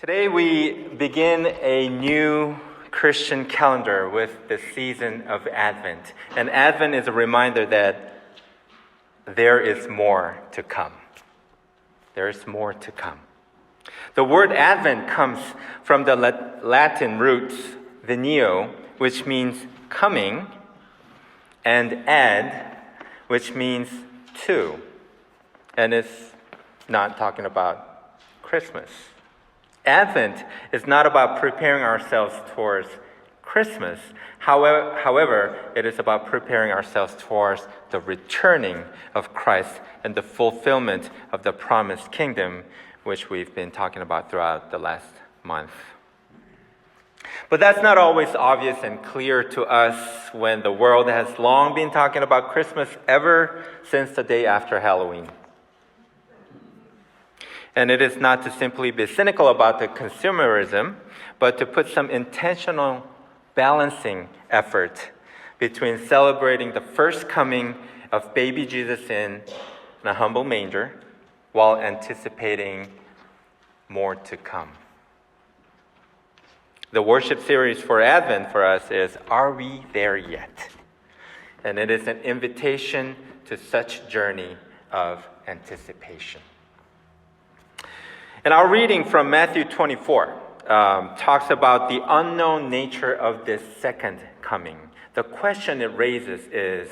Today we begin a new Christian calendar with the season of Advent. And Advent is a reminder that there is more to come. There is more to come. The word Advent comes from the Latin roots venio, which means coming, and ad, which means to. And it's not talking about Christmas. Advent is not about preparing ourselves towards Christmas. However, it is about preparing ourselves towards the returning of Christ and the fulfillment of the promised kingdom, which we've been talking about throughout the last month. But that's not always obvious and clear to us when the world has long been talking about Christmas ever since the day after Halloween. And it is not to simply be cynical about the consumerism, but to put some intentional balancing effort between celebrating the first coming of baby Jesus in a humble manger while anticipating more to come. The worship series for Advent for us is Are We There Yet? And it is an invitation to such journey of anticipation. And our reading from Matthew 24 talks about the unknown nature of this second coming. The question it raises is,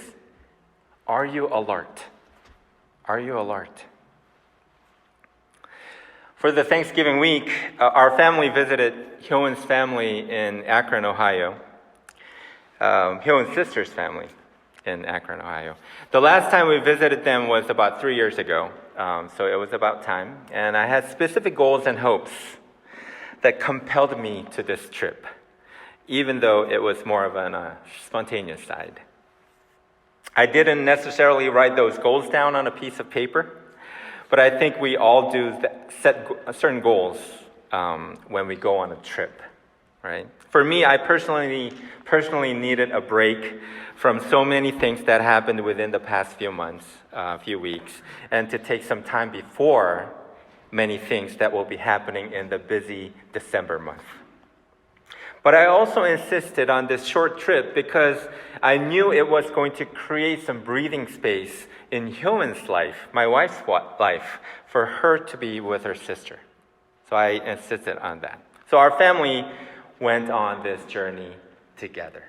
are you alert? Are you alert? For the Thanksgiving week, our family visited Hyun's family in Akron, Ohio. Hyun's sister's family in Akron, Ohio. The last time we visited them was about 3 years ago. So it was about time. And I had specific goals and hopes that compelled me to this trip, even though it was more of a spontaneous side. I didn't necessarily write those goals down on a piece of paper, but I think we all do set certain goals when we go on a trip, right? For me, I personally needed a break from so many things that happened within the past few months, few weeks, and to take some time before many things that will be happening in the busy December month. But I also insisted on this short trip because I knew it was going to create some breathing space in Hyun's life, my wife's life, for her to be with her sister. So I insisted on that. So our family went on this journey together.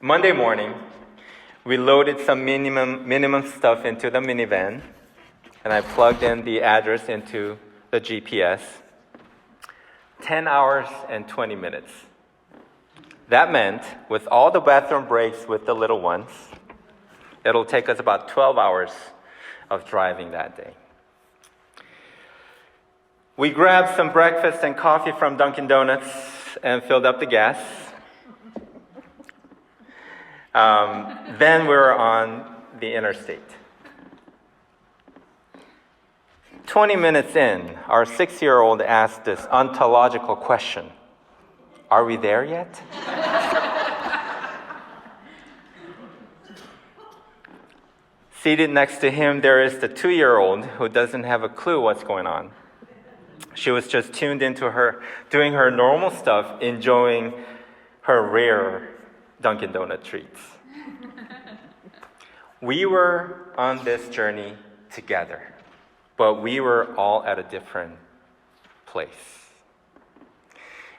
Monday morning, we loaded some minimum stuff into the minivan, and I plugged in the address into the GPS. 10 hours and 20 minutes. That meant, with all the bathroom breaks with the little ones, it'll take us about 12 hours of driving that day. We grabbed some breakfast and coffee from Dunkin' Donuts and filled up the gas. Then we were on the interstate. 20 minutes in, our 6-year-old asked this ontological question. Are we there yet? Seated next to him, there is the 2-year-old who doesn't have a clue what's going on. She was just tuned into her, doing her normal stuff, enjoying her rare Dunkin' Donut treats. We were on this journey together, but we were all at a different place.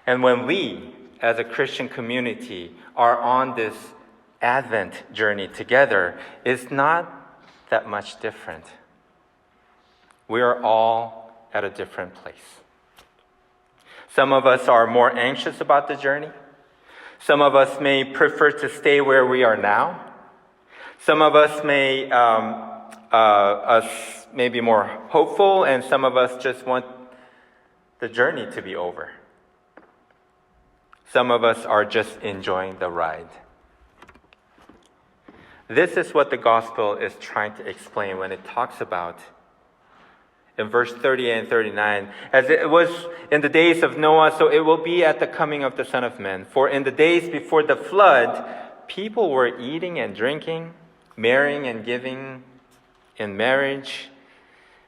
And when we, as a Christian community, are on this Advent journey together, it's not that much different. We are all at a different place. Some of us are more anxious about the journey. Some of us may prefer to stay where we are now. Some of us may be more hopeful, and some of us just want the journey to be over. Some of us are just enjoying the ride. This is what the gospel is trying to explain when it talks about, in verse 30 and 39, as it was in the days of Noah, so it will be at the coming of the Son of Man. For in the days before the flood, people were eating and drinking, marrying and giving in marriage,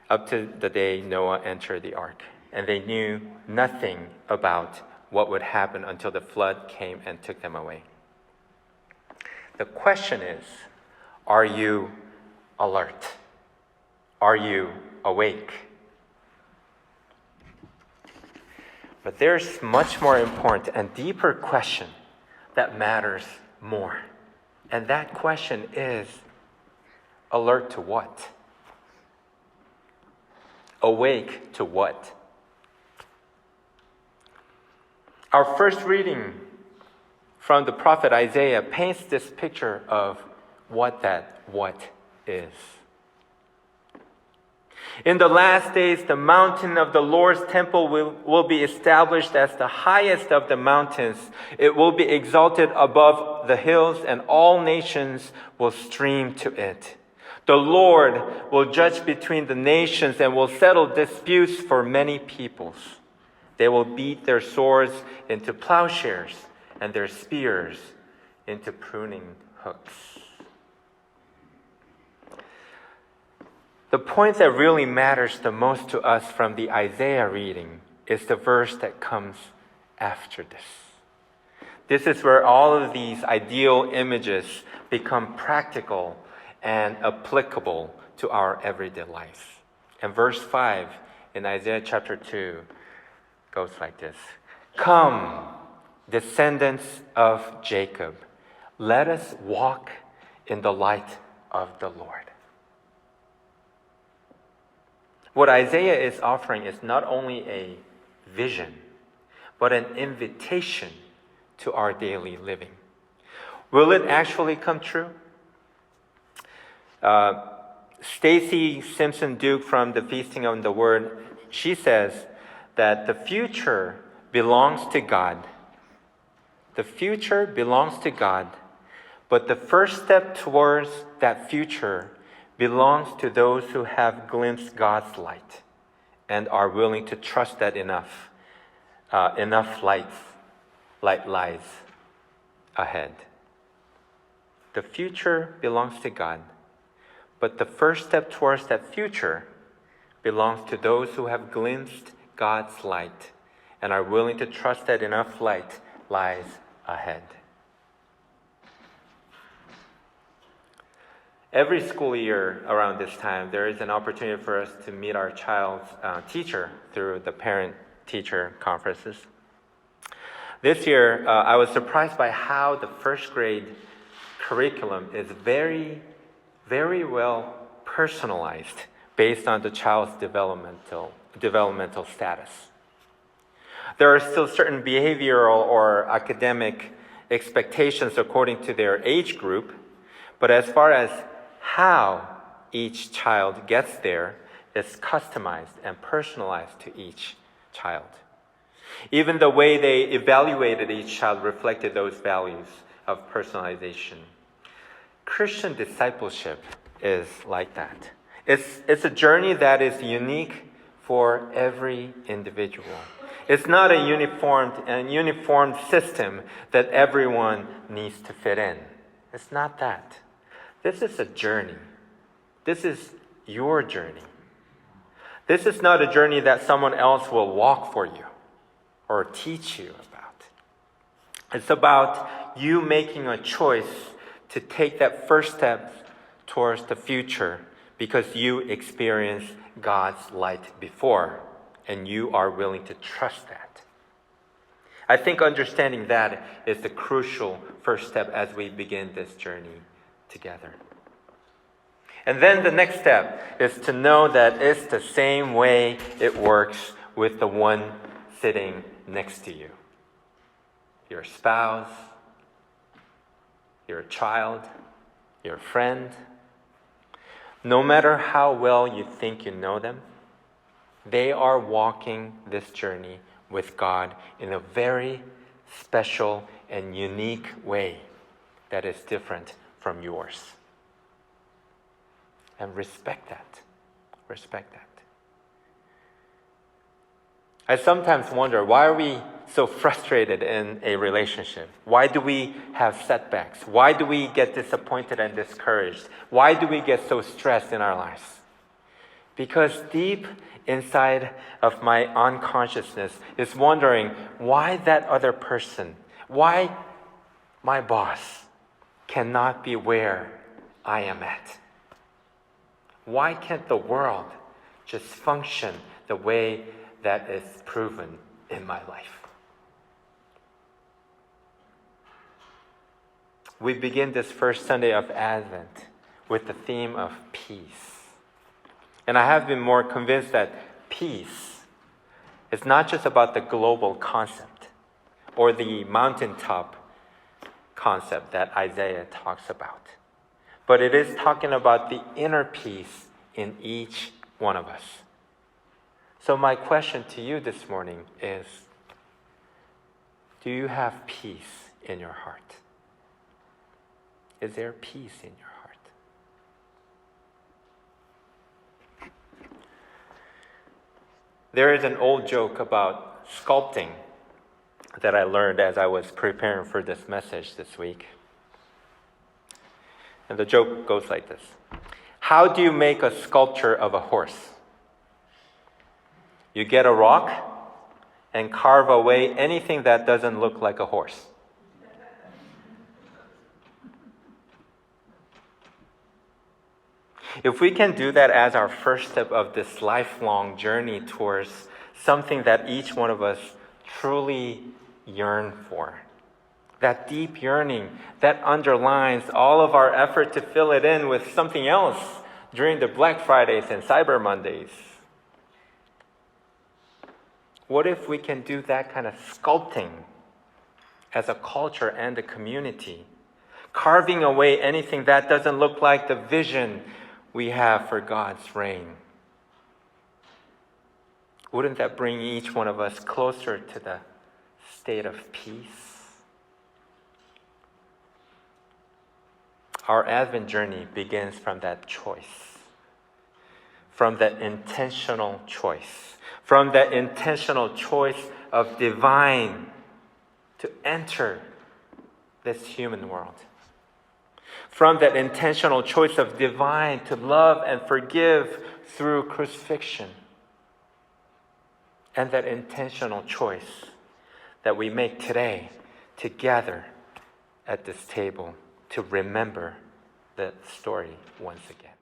up to the day Noah entered the ark. and they knew nothing about what would happen until the flood came and took them away. The question is, are you alert? Are you awake? But there's much more important and deeper question that matters more. And that question is, alert to what? Awake to what? Our first reading from the prophet Isaiah paints this picture of what that what is. In the last days, the mountain of the Lord's temple will be established as the highest of the mountains. It will be exalted above the hills, and all nations will stream to it. The Lord will judge between the nations and will settle disputes for many peoples. They will beat their swords into plowshares and their spears into pruning hooks. The point that really matters the most to us from the Isaiah reading is the verse that comes after this. This is where all of these ideal images become practical and applicable to our everyday life. And verse 5 in Isaiah chapter 2 goes like this. Come, descendants of Jacob, let us walk in the light of the Lord. What Isaiah is offering is not only a vision, but an invitation to our daily living. Will it actually come true? Stacy Simpson Duke from the Feasting on the Word, she says that the future belongs to God. The future belongs to God, but the first step towards that future belongs to those who have glimpsed God's light and are willing to trust that enough light lies ahead. The future belongs to God, but the first step towards that future belongs to those who have glimpsed God's light and are willing to trust that enough light lies ahead. Every school year around this time, there is an opportunity for us to meet our child's teacher through the parent-teacher conferences. This year, I was surprised by how the first grade curriculum is very, very well personalized based on the child's developmental status. There are still certain behavioral or academic expectations according to their age group, but as far as how each child gets there is customized and personalized to each child. Even the way they evaluated each child reflected those values of personalization. Christian discipleship is like that. It's a journey that is unique for every individual. It's not a uniform system that everyone needs to fit in. It's not that. This is a journey. This is your journey. This is not a journey that someone else will walk for you or teach you about. It's about you making a choice to take that first step towards the future because you experienced God's light before and you are willing to trust that. I think understanding that is the crucial first step as we begin this journey together. And then the next step is to know that it's the same way it works with the one sitting next to you. Your spouse, your child, your friend. No matter how well you think you know them, they are walking this journey with God in a very special and unique way that is different from yours. And respect that. Respect that. I sometimes wonder, why are we so frustrated in a relationship? Why do we have setbacks? Why do we get disappointed and discouraged? Why do we get so stressed in our lives? Because deep inside of my unconsciousness is wondering why that other person, why my boss cannot be where I am at. Why can't the world just function the way that is proven in my life? We begin this first Sunday of Advent with the theme of peace. And I have been more convinced that peace is not just about the global concept or the mountaintop concept that Isaiah talks about, but it is talking about the inner peace in each one of us. So my question to you this morning is, do you have peace in your heart? Is there peace in your heart? There is an old joke about sculpting that I learned as I was preparing for this message this week. And the joke goes like this. How do you make a sculpture of a horse? You get a rock and carve away anything that doesn't look like a horse. If we can do that as our first step of this lifelong journey towards something that each one of us truly yearn for, that deep yearning that underlines all of our effort to fill it in with something else during the Black Fridays and Cyber Mondays. What if we can do that kind of sculpting as a culture and a community, carving away anything that doesn't look like the vision we have for God's reign? Wouldn't that bring each one of us closer to the state of peace? Our Advent journey begins from that choice, from that intentional choice, from that intentional choice of divine to enter this human world. From that intentional choice of divine to love and forgive through crucifixion. And that intentional choice that we make today to gather at this table to remember that story once again.